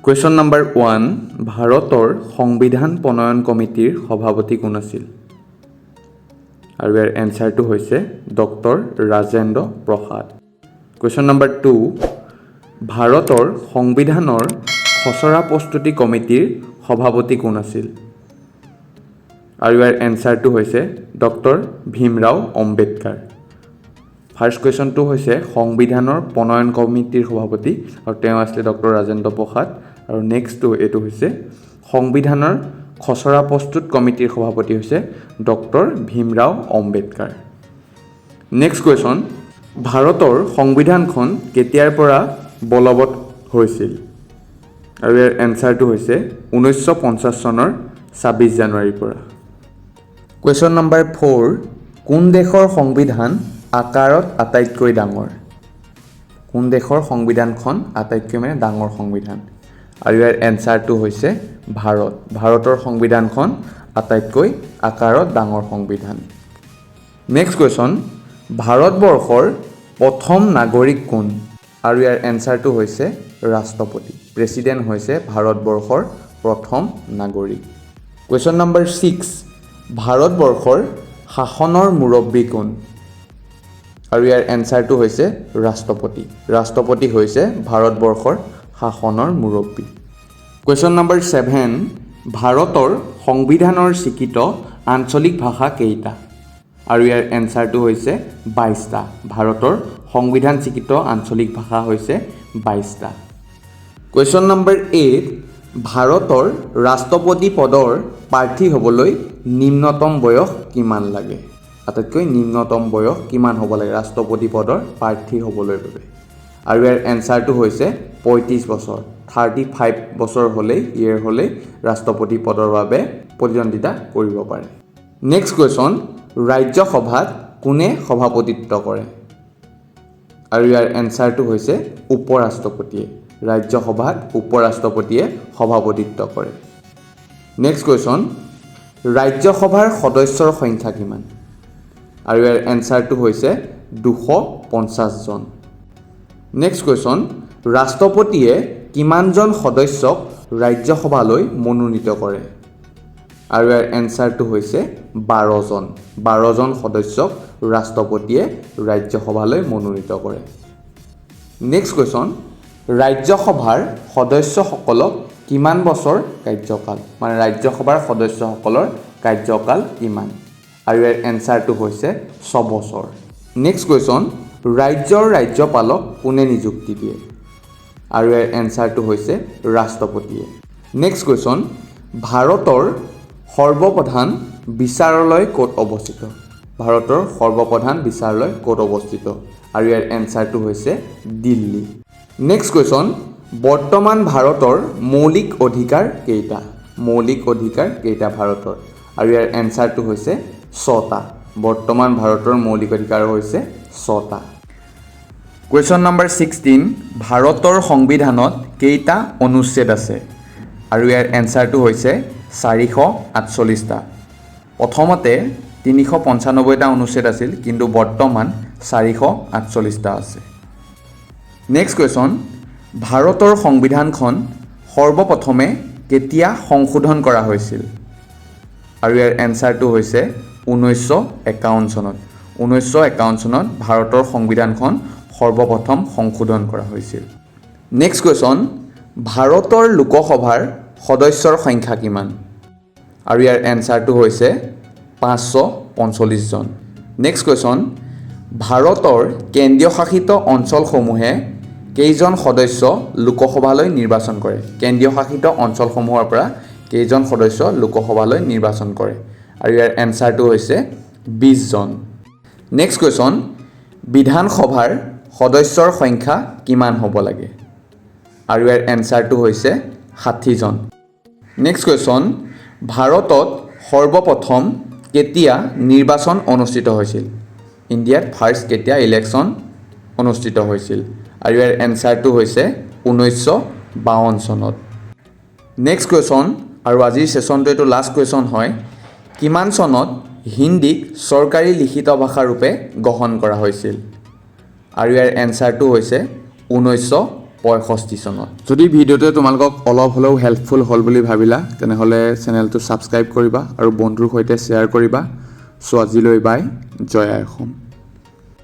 Question number 1 ভাৰতৰ সংবিধান প্ৰণয়ন কমিটিৰ সভাপতি কোন আছিল আৰু ইয়াৰ এনসাৰটো হৈছে doctor Rajendra Prasad question number 2 ভাৰতৰ সংবিধানৰ খচৰা প্ৰস্তুতি কমিটিৰ সভাপতি কোন আছিল আৰু ইয়াৰ এনসাৰটো হৈছে ডক্টৰ ভীমৰাও আম্বেদকাৰ ফাৰ্ষ্ট কুৱেশ্যনটো হৈছে সংবিধানৰ প্ৰণয়ন কমিটিৰ সভাপতি আৰু তেওঁ আছিল ডক্টৰ ৰাজেন্দ্ৰ প্ৰসাদ আৰু নেক্সটটো এটো হৈছে সংবিধানৰ খচৰা প্ৰস্তুত কমিটিৰ সভাপতি হৈছে doctor Bhimrao Ambedkar next question ভাৰতৰ সংবিধানখন কেতিয়াৰ পৰা বলবৎ হৈছিল আৰু ইয়াৰ এনসাৰটো হৈছে 1950 চনৰ 26 জানুৱাৰীৰ পৰা কুৱেশ্যন নম্বৰ 4 কোন দেশৰ সংবিধান আকাৰত আটাইতকৈ ডাঙৰ কোন দেশৰ সংবিধানখন আটাইতকৈ ডাঙৰ সংবিধান আৰু ইয়াৰ এনসাৰটো হৈছে ভাৰতৰ সংবিধানখন আটাইতকৈ আকাৰত ডাঙৰ সংবিধান নেক্সট কুৱেশ্যন ভাৰতবৰ্ষৰ প্ৰথম নাগৰিক কোন আৰু ইয়াৰ এনসাৰটো হৈছে ৰাষ্ট্ৰপতি প্ৰেসিডেন্ট হৈছে ভাৰতবৰ্ষৰ প্ৰথম নাগৰিক কুৱেশ্যন নম্বৰ 6 ভাৰতবৰ্ষৰ শাসনৰ মুৰব্বী কোন আৰু ইয়াৰ এনসাৰটো হৈছে ৰাষ্ট্ৰপতি হৈছে ভাৰতবৰ্ষৰ শাসনৰ মুৰব্বী কুৱেশ্যন নম্বৰ 7 ভাৰতৰ সংবিধানৰ স্বীকৃত আঞ্চলিক ভাষা কেইটা আৰু ইয়াৰ এনসাৰটো হৈছে 22টা ভাৰতৰ সংবিধান স্বীকৃত আঞ্চলিক ভাষা হৈছে 22টা কুৱেশ্যন নম্বৰ 8 ভাৰতৰ ৰাষ্ট্ৰপতি পদৰ প্ৰাৰ্থী হ'বলৈ নিম্নতম বয়স কিমান লাগে আটাইতকৈ নিম্নতম বয়স কিমান হ'ব লাগে ৰাষ্ট্ৰপতি পদৰ প্ৰাৰ্থী হ'বলৈ বাবে আৰু ইয়াৰ এনসাৰটো হৈছে 35 বছৰ 35 বছৰ হ'লেই ৰাষ্ট্ৰপতি পদৰ বাবে প্ৰতিদ্বন্দ্বিতা কৰিব পাৰে নেক্সট কুৱেশ্যন ৰাজ্যসভাত কোনে সভাপতিত্ব কৰে আৰু ইয়াৰ এনসাৰটো হৈছে উপৰাষ্ট্ৰপতিয়ে ৰাজ্যসভাত উপৰাষ্ট্ৰপতিয়ে সভাপতিত্ব কৰে নেক্সট কুৱেশ্যন ৰাজ্যসভাৰ সদস্যৰ সংখ্যা কিমান আৰু ইয়াৰ এনসাৰটো হৈছে 250 জন নেক্সট কুৱেশ্যন ৰাষ্ট্ৰপতিয়ে কিমানজন সদস্যক ৰাজ্যসভালৈ মনোনীত কৰে আৰু ইয়াৰ এনসাৰটো হৈছে 12 জন সদস্যক ৰাষ্ট্ৰপতিয়ে ৰাজ্যসভালৈ মনোনীত কৰে নেক্সট কুৱেশ্যন ৰাজ্যসভাৰ সদস্যসকলক কিমান বছৰ কাৰ্যকাল ৰাজ্যসভাৰ সদস্যসকলৰ কাৰ্যকাল কিমান আৰু ইয়াৰ এনসাৰটো হৈছে 6 বছৰ নেক্সট কুৱেশ্যন ৰাজ্যৰ ৰাজ্যপালক কোনে নিযুক্তি দিয়ে আৰু ইয়াৰ এনসাৰটো হৈছে ৰাষ্ট্ৰপতিয়ে নেক্সট কুৱেশ্যন ভাৰতৰ সৰ্বপ্ৰধান বিচাৰালয় ক'ত অৱস্থিত আৰু ইয়াৰ এনসাৰটো হৈছে দিল্লী নেক্সট কুৱেশ্যন বৰ্তমান ভাৰতৰ মৌলিক অধিকাৰ কেইটা ভাৰতৰ আৰু ইয়াৰ এনসাৰটো হৈছে 6টা বৰ্তমান ভাৰতৰ মৌলিক অধিকাৰ হৈছে 6টা কুৱেশ্যন নম্বৰ 16 ভাৰতৰ সংবিধানত কেইটা অনুচ্ছেদ আছে আৰু ইয়াৰ এনসাৰটো হৈছে 448টা প্ৰথমতে 395টা অনুচ্ছেদ আছিল কিন্তু বৰ্তমান 448টা আছে নেক্সট কুৱেশ্যন ভাৰতৰ সংবিধানখন সৰ্বপ্ৰথমে কেতিয়া সংশোধন কৰা হৈছিল আৰু ইয়াৰ এনসাৰটো হৈছে 1951 চনত 1951 চনত ভাৰতৰ সংবিধানখন সৰ্বপ্ৰথম সংশোধন কৰা হৈছিল নেক্সট কুৱেশ্যন ভাৰতৰ লোকসভাৰ সদস্যৰ সংখ্যা কিমান আৰু ইয়াৰ এনসাৰটো হৈছে 545 জন নেক্সট কুৱেশ্যন ভাৰতৰ কেন্দ্ৰীয় শাসিত অঞ্চলসমূহে কেইজন সদস্য লোকসভালৈ নিৰ্বাচন কৰে কেন্দ্ৰীয় শাসিত অঞ্চলসমূহৰ পৰা কেইজন সদস্য লোকসভালৈ নিৰ্বাচন কৰে আৰু ইয়াৰ এনসাৰটো হৈছে 20 জন নেক্সট কুৱেশ্যন বিধানসভাৰ সদস্যৰ সংখ্যা কিমান হ'ব লাগে আৰু ইয়াৰ এনসাৰটো হৈছে 60 জন নেক্সট কুৱেশ্যন ভাৰতত সৰ্বপ্ৰথম কেতিয়া নিৰ্বাচন অনুষ্ঠিত হৈছিল ইণ্ডিয়াত ফাৰ্ষ্ট কেতিয়া ইলেকশ্যন অনুষ্ঠিত হৈছিল আৰু ইয়াৰ এনসাৰটো হৈছে 1952 চনত নেক্সট কুৱেশ্যন আৰু আজিৰ সেশনটো এটো লাষ্ট কুৱেশ্যন হয় কিমান চনত হিন্দীক চৰকাৰী লিখিত ভাষা ৰূপে গ্ৰহণ কৰা হৈছিল আৰু ইয়াৰ এনসাৰটো হৈছে 19 65 চনত যদি ভিডিঅ'টোৱে তোমালোকক অলপ হ'লেও হেল্পফুল হ'ল বুলি ভাবিলা তেনেহ'লে চেনেলটো ছাবস্ক্ৰাইব কৰিবা আৰু বন্ধুৰ সৈতে শ্বেয়াৰ কৰিবা। চ' আজিলৈ বাই, জয় আই অসম।